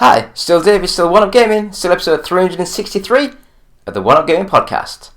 Hi, still David, still One Up Gaming, still episode 363 of the One Up Gaming podcast.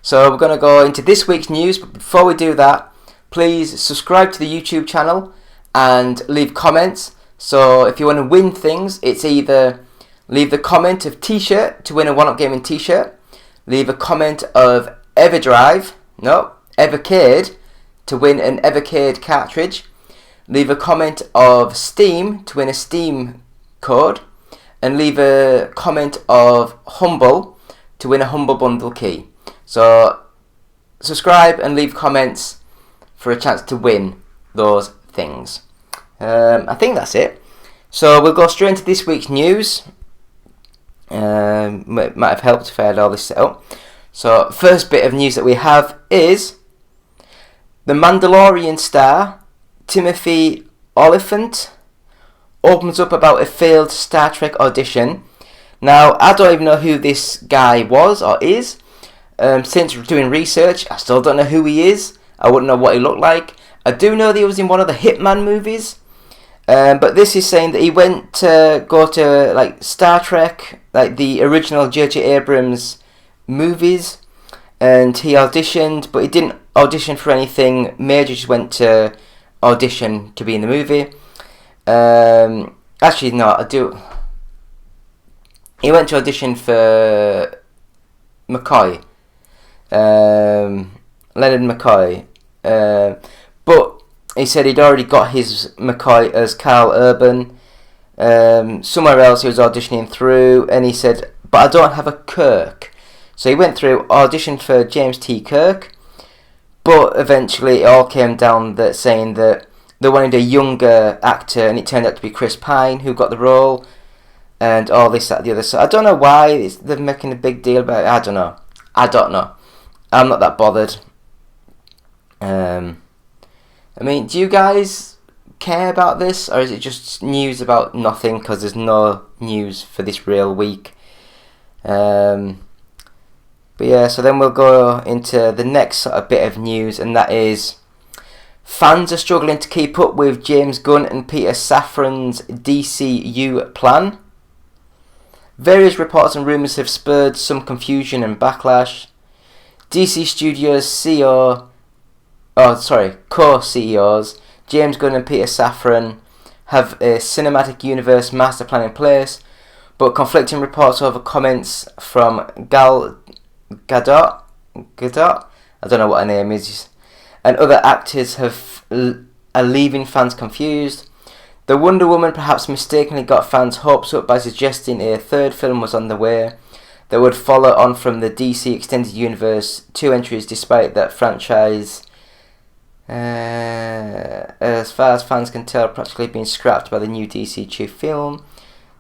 So we're going to go into this week's news, but before we do that, please subscribe to the YouTube channel and leave comments. So if you want to win things, it's either leave the comment of t-shirt to win a One Up Gaming t-shirt, leave a comment of Evercade to win an Evercade cartridge, leave a comment of Steam to win a Steam code, and leave a comment of Humble to win a Humble Bundle key. So subscribe and leave comments for a chance to win those things. I think that's it. So we'll go straight into this week's news. Might have helped if I had all this set up. So first bit of news that we have is the Mandalorian star Timothy Olyphant opens up about a failed Star Trek audition. Now, I don't even know who this guy was or is. Since doing research, I still don't know who he is. I wouldn't know what he looked like. I do know that he was in one of the Hitman movies. But this is saying that he went to go to like Star Trek, like the original J.J. Abrams movies, and he auditioned, but he didn't audition for anything major. Just went to audition to be in the movie. Actually, no, I do. He went to audition for McCoy, Leonard McCoy, but he said he'd already got his McCoy as Carl Urban. Somewhere else he was auditioning through, and he said, but I don't have a Kirk. So he went through, auditioned for James T. Kirk, but eventually it all came down that saying that they wanted a younger actor, and it turned out to be Chris Pine who got the role, and all this, that, the other. So I don't know why they're making a big deal about it. I don't know. I'm not that bothered. I mean, do you guys care about this, or is it just news about nothing because there's no news for this real week? But yeah, so then we'll go into the next sort of bit of news, and that is fans are struggling to keep up with James Gunn and Peter Safran's DCU plan. Various reports and rumours have spurred some confusion and backlash. DC Studios co-CEOs James Gunn and Peter Safran have a cinematic universe master plan in place, but conflicting reports over comments from Gal Gadot, I don't know what her name is, and other actors are leaving fans confused. The Wonder Woman perhaps mistakenly got fans' hopes up by suggesting a third film was on the way that would follow on from the DC Extended Universe 2 entries, despite that franchise, as far as fans can tell, practically being scrapped by the new DC 2 film.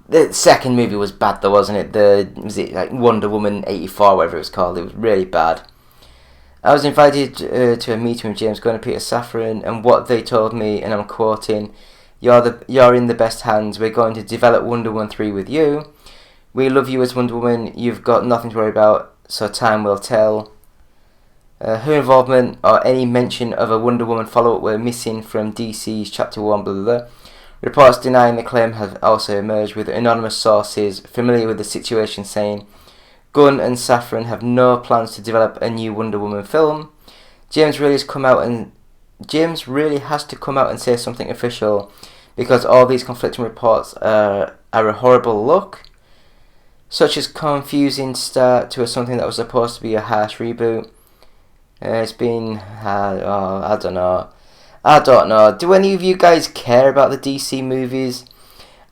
The second movie was bad though, wasn't it? Was it like Wonder Woman 84, whatever it was called? It was really bad. I was invited to a meeting with James Gunn and Peter Safran, and what they told me, and I'm quoting, You're in the best hands. We're going to develop Wonder Woman 3 with you. We love you as Wonder Woman. You've got nothing to worry about, so time will tell. Her involvement or any mention of a Wonder Woman follow-up were missing from DC's Chapter 1, blah, blah, blah. Reports denying the claim have also emerged, with anonymous sources familiar with the situation saying Gunn and Safran have no plans to develop a new Wonder Woman film. James really has to come out and say something official, because all these conflicting reports are a horrible look. Such as confusing start to something that was supposed to be a harsh reboot. It's been, I don't know. Do any of you guys care about the DC movies?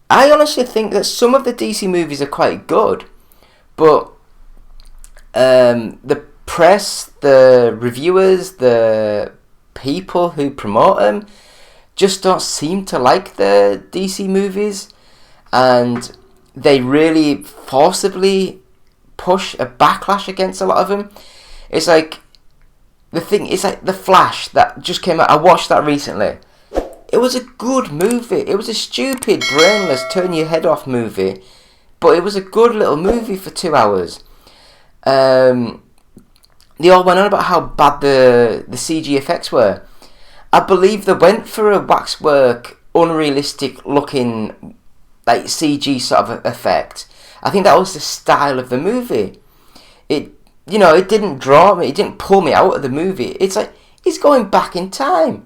I honestly think that some of the DC movies are quite good, but the press, the reviewers, the people who promote them just don't seem to like the DC movies, and they really forcibly push a backlash against a lot of them. It's like The Flash that just came out. I watched that recently. It was a good movie. It was a stupid, brainless, turn your head off movie, but it was a good little movie for 2 hours. They all went on about how bad the CG effects were. I believe they went for a waxwork, unrealistic looking like CG sort of effect. I think that was the style of the movie. It didn't draw me. It didn't pull me out of the movie. It's like he's going back in time.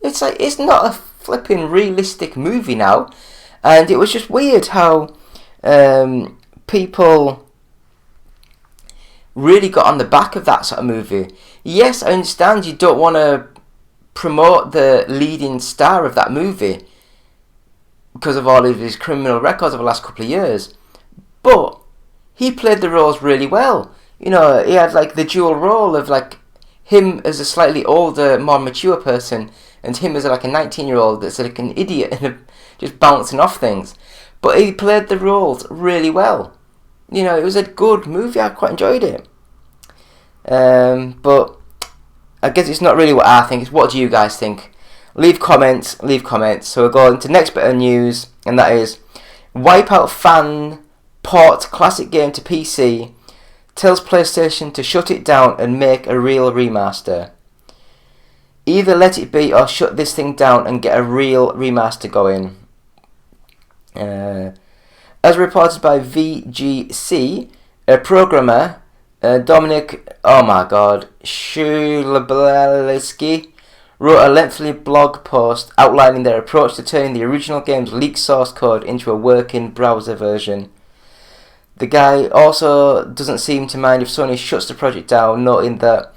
It's like it's not a flipping realistic movie now, and it was just weird how people really got on the back of that sort of movie. Yes, I understand you don't want to promote the leading star of that movie because of all of his criminal records over the last couple of years, but he played the roles really well. He had like the dual role of like him as a slightly older, more mature person, and him as like a 19-year-old that's like an idiot and just bouncing off things. But he played the roles really well. It was a good movie. I quite enjoyed it. But I guess it's not really what I think. It's what do you guys think? Leave comments. So we'll go into the next bit of news, and that is Wipeout fan port classic game to PC, tells PlayStation to shut it down and make a real remaster. Either let it be or shut this thing down and get a real remaster going. As reported by VGC, a programmer, Dominic, Shulableski, wrote a lengthy blog post outlining their approach to turning the original game's leaked source code into a working browser version. The guy also doesn't seem to mind if Sony shuts the project down, noting that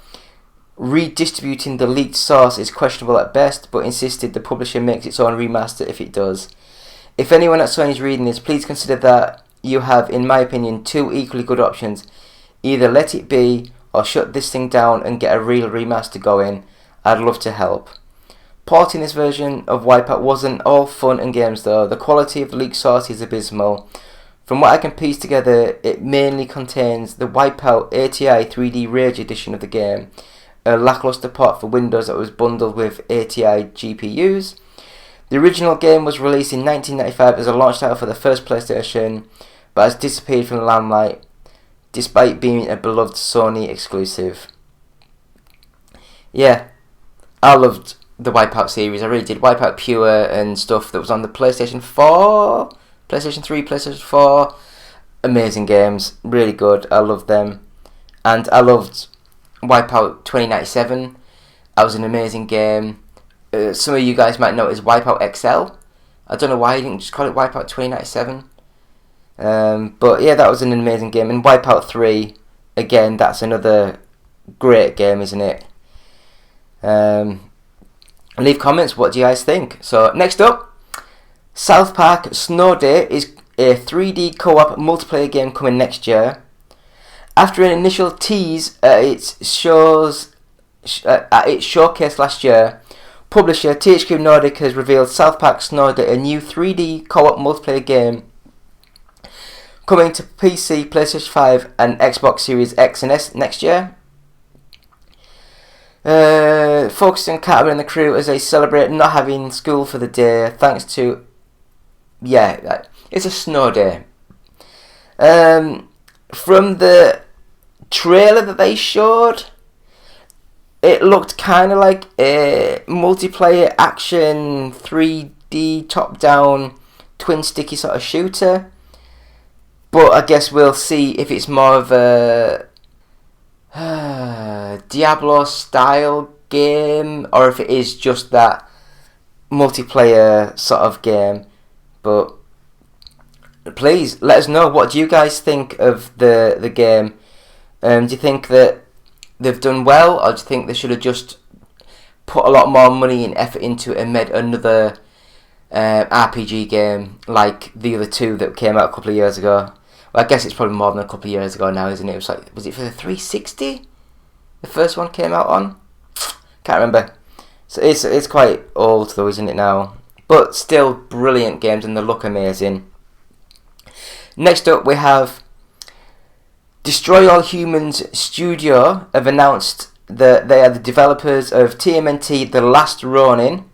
redistributing the leaked source is questionable at best, but insisted the publisher makes its own remaster if it does. If anyone at Sony is reading this, please consider that you have, in my opinion, two equally good options. Either let it be or shut this thing down and get a real remaster going. I'd love to help. Porting this version of Wipeout wasn't all fun and games though. The quality of the leaked source is abysmal. From what I can piece together, it mainly contains the Wipeout ATI 3D Rage edition of the game, a lackluster port for Windows that was bundled with ATI GPUs. The original game was released in 1995 as a launch title for the first PlayStation, but has disappeared from the limelight, despite being a beloved Sony exclusive. Yeah, I loved the Wipeout series. I really did. Wipeout Pure and stuff that was on the PlayStation 4, PlayStation 3, PlayStation 4. Amazing games. Really good. I loved them. And I loved Wipeout 2097. That was an amazing game. Some of you guys might know it as Wipeout XL. I don't know why you didn't just call it Wipeout 2097. But yeah, that was an amazing game. And Wipeout 3, again, that's another great game, isn't it? Leave comments, what do you guys think? So next up, South Park Snow Day is a 3D co-op multiplayer game coming next year. After an initial tease at its showcase last year, publisher THQ Nordic has revealed South Park Snow Day, a new 3D co-op multiplayer game coming to PC, PlayStation 5 and Xbox Series X and S next year. Focusing on Cartman and the crew as they celebrate not having school for the day thanks to... Yeah, it's a snow day. From the trailer that they showed, it looked kind of like a multiplayer action 3D top-down twin sticky sort of shooter. But I guess we'll see if it's more of a Diablo style game or if it is just that multiplayer sort of game. But please let us know, what do you guys think of the game? Do you think that they've done well, or do you think they should have just put a lot more money and effort into it and made another RPG game like the other two that came out a couple of years ago? Well, I guess it's probably more than a couple of years ago now, isn't it? Was it for the 360? The first one came out on? Can't remember. So it's quite old though, isn't it now? But still brilliant games and they look amazing. Next up we have Destroy All Humans Studio have announced that they are the developers of TMNT The Last Ronin.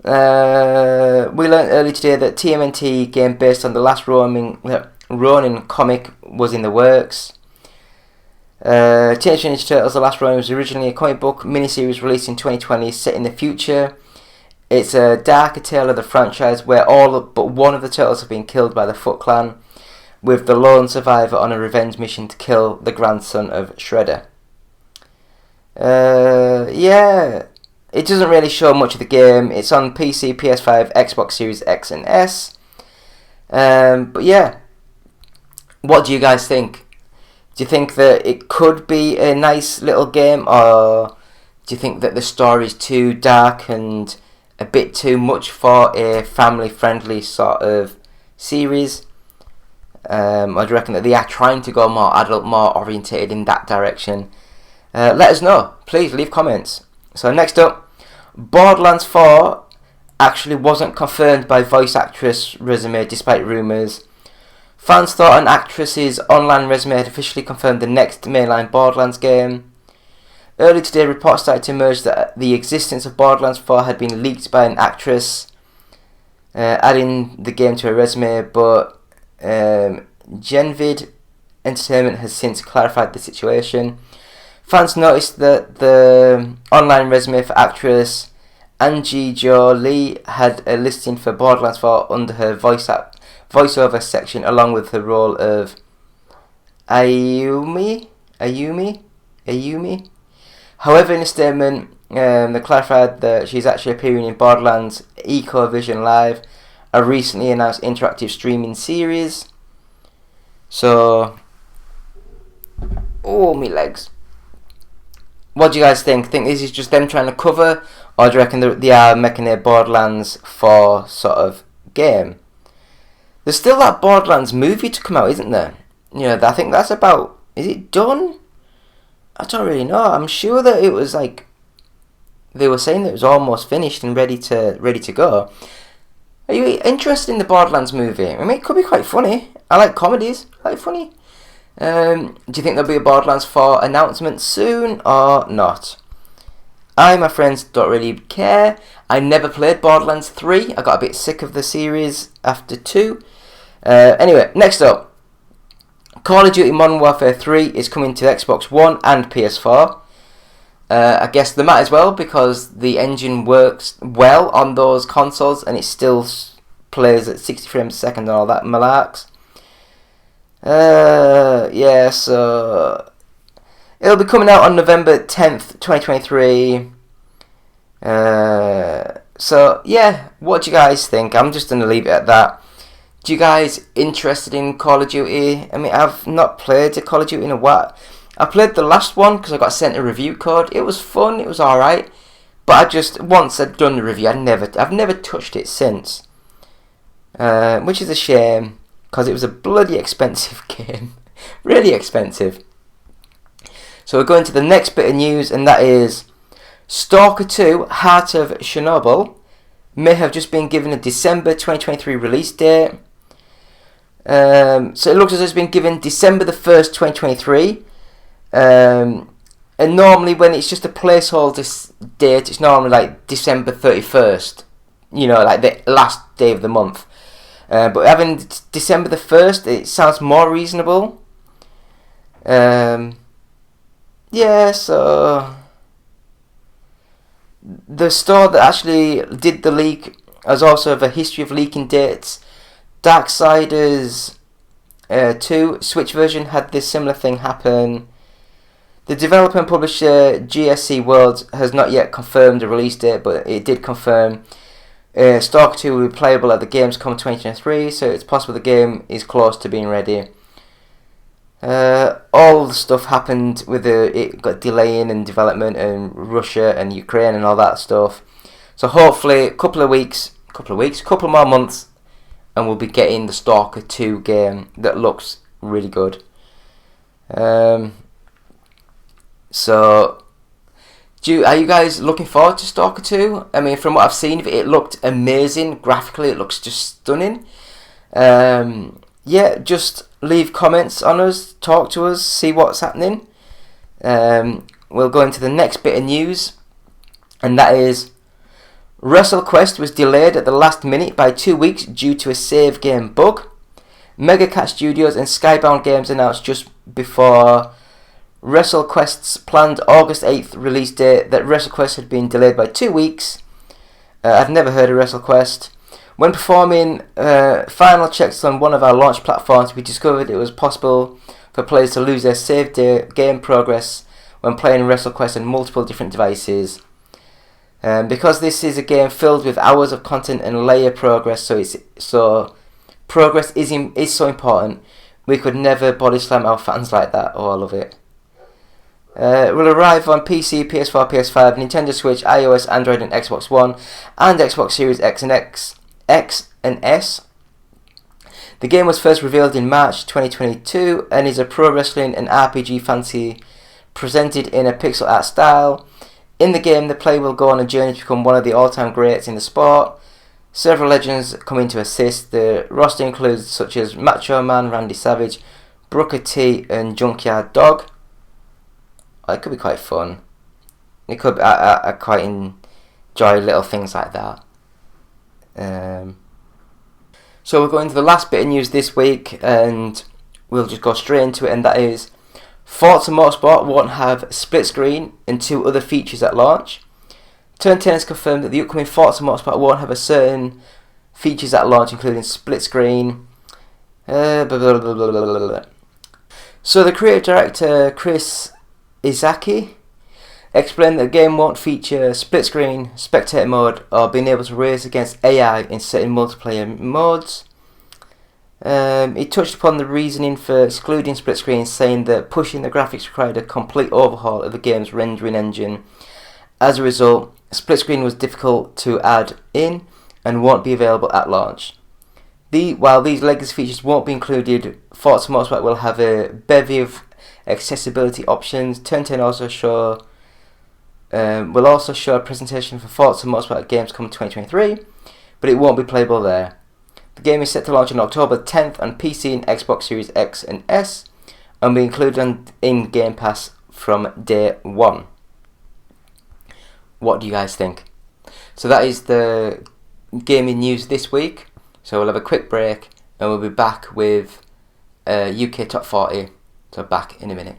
We learned earlier today that TMNT game based on the Last Ronin comic was in the works. Teenage Mutant Ninja Turtles The Last Ronin was originally a comic book miniseries released in 2020 set in the future. It's a darker tale of the franchise where all but one of the turtles have been killed by the Foot Clan, with the lone survivor on a revenge mission to kill the grandson of Shredder. Yeah, it doesn't really show much of the game. It's on PC, PS5, Xbox Series X and S. But yeah, what do you guys think? Do you think that it could be a nice little game, or do you think that the story is too dark and a bit too much for a family-friendly sort of series? Or do you reckon that they are trying to go more adult, more orientated in that direction? Let us know. Please leave comments. So next up, Borderlands 4 actually wasn't confirmed by voice actress resume despite rumours. Fans thought an actress's online resume had officially confirmed the next mainline Borderlands game. Early today, reports started to emerge that the existence of Borderlands 4 had been leaked by an actress, adding the game to her resume, but Genvid Entertainment has since clarified the situation. Fans noticed that the online resume for actress Angie Jo Lee had a listing for Borderlands 4 under her voiceover section, along with the role of Ayumi. However, in a statement, they clarified that she's actually appearing in Borderlands EcoVision Live, a recently announced interactive streaming series. So, oh, me legs. What do you guys think? Think this is just them trying to cover, or do you reckon they are making a Borderlands 4 sort of game? There's still that Borderlands movie to come out, isn't there? You know, I think that's about... Is it done? I don't really know. I'm sure that it was like... They were saying that it was almost finished and ready to go. Are you interested in the Borderlands movie? I mean, it could be quite funny. I like comedies. I like funny. Do you think there'll be a Borderlands 4 announcement soon or not? I, my friends, don't really care. I never played Borderlands 3. I got a bit sick of the series after 2. Anyway, next up. Call of Duty Modern Warfare 3 is coming to Xbox One and PS4. I guess they might as well, because the engine works well on those consoles and it still plays at 60 frames a second and all that malarks. Yeah, so it'll be coming out on November 10th, 2023. So yeah, what do you guys think? I'm just gonna leave it at that. Do you guys interested in Call of Duty? I mean, I've not played a Call of Duty in a while. I played the last one because I got sent a review code. It was fun. It was alright. But I just, once I'd done the review, I've never touched it since. Which is a shame, because it was a bloody expensive game. Really expensive. So we're going to the next bit of news, and that is Stalker 2 Heart of Chernobyl may have just been given a December 2023 release date. So it looks as though it's been given December the 1st, 2023. And normally when it's just a placeholder date, it's normally like December 31st. You know, like the last day of the month. But having December the 1st, it sounds more reasonable. Yeah, so... The store that actually did the leak has also have a history of leaking dates. Darksiders 2 Switch version had this similar thing happen. The developer and publisher GSC Worlds has not yet confirmed a release date, but it did confirm Stalker 2 will be playable at the Gamescom 2023, so it's possible the game is close to being ready. All the stuff happened with it got delaying in development in Russia and Ukraine and all that stuff. So hopefully a couple of more months, and we'll be getting the Stalker 2 game that looks really good. So, are you guys looking forward to Stalker 2? I mean, from what I've seen of it, it looked amazing. Graphically, it looks just stunning. Yeah, just leave comments on us, talk to us, see what's happening. We'll go into the next bit of news, and that is WrestleQuest was delayed at the last minute by 2 weeks due to a save game bug. Mega Cat Studios and Skybound Games announced just before WrestleQuest's planned August 8th release date that WrestleQuest had been delayed by 2 weeks I've never heard of WrestleQuest. When performing final checks on one of our launch platforms, we discovered it was possible for players to lose their saved game progress when playing WrestleQuest on multiple different devices. Because this is a game filled with hours of content and layer progress, so progress is so important. We could never body slam our fans like that. Oh, I love it. It will arrive on PC, PS4, PS5, Nintendo Switch, iOS, Android, and Xbox One, and Xbox Series X and S. The game was first revealed in March 2022 and is a pro wrestling and RPG fantasy presented in a pixel art style. In the game, the player will go on a journey to become one of the all-time greats in the sport. Several legends come in to assist. The roster includes such as Macho Man, Randy Savage, Booker T, and Junkyard Dog. It could be quite fun. It could. I quite enjoy little things like that. So we're going to the last bit of news this week, and we'll just go straight into it, and that is Forza Motorsport won't have split screen and 2 other features at launch. Turn 10 has confirmed that the upcoming Forza Motorsport won't have a certain features at launch, including split screen. So the creative director Chris Izaki explained that the game won't feature split screen, spectator mode, or being able to race against AI in certain multiplayer modes. He touched upon the reasoning for excluding split screen, saying that pushing the graphics required a complete overhaul of the game's rendering engine. As a result, split screen was difficult to add in and won't be available at launch. While these legacy features won't be included, Forza Motorsport will have a bevy of accessibility options. Turn 10 will also show a presentation for Forza Motorsport games coming 2023, but it won't be playable there. The game is set to launch on October 10th on PC and Xbox Series X and S, and be included in Game Pass from day 1. What do you guys think? So that is the gaming news this week. So we'll have a quick break, and we'll be back with UK Top 40. So back in a minute.